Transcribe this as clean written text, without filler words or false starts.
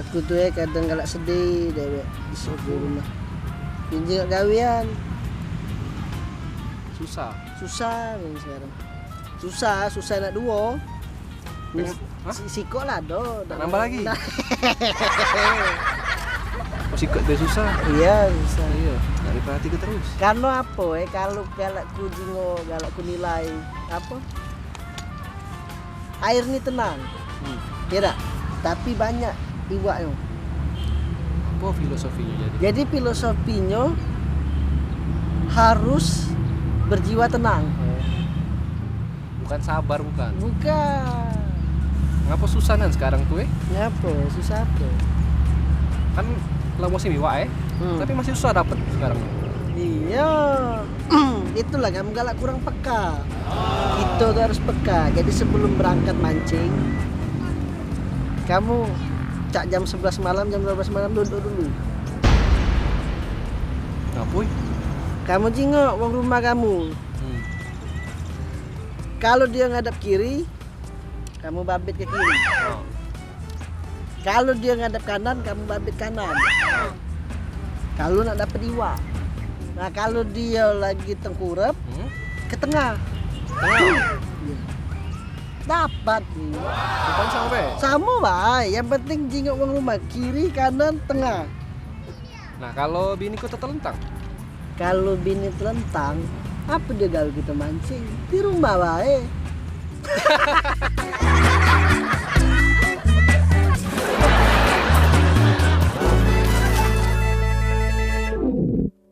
Aku tuh kadang galak sedih dewek disuruh di rumah. Pinjil gawean. Susah nih sekarang. Susah nak duo. Siko lah do. Nambah lagi. Sikot dia susah. Iya susah. Iya, nggak diperhatikan terus. Karena apa kalau galakku jingo galakku nilai apa? Air ini tenang. Ya tak? Tapi banyak iwaknya. Apa filosofinya jadi? Jadi filosofinya harus berjiwa tenang. Bukan sabar, bukan. Bukan. Ngapa susah nan sekarang tuh Ngapa? Susah apa? Kan lah musim iwak tapi masih susah dapet sekarang. Iya. Itulah kamu galak kurang peka. Kita tuh harus peka. Jadi sebelum berangkat mancing, kamu cak jam 11 malam, jam 12 malam duduk dulu. Ngapain? Kamu jingok wong rumah kamu. Kalau dia ngadap kiri, kamu babit ke kiri. Kalau dia ngadap kanan, kamu babit kanan. Kalau nak dapat iwak. Nah, kalau dia lagi tengkurap, ke tengah. Dapat nih. Bukan sampai. Sama bah, yang penting jingok wong rumah kiri, kanan, tengah. Nah, kalau biniku tertelentang. Kalau bini telentang, apa dia gaul kita mancing? Di rumah bae.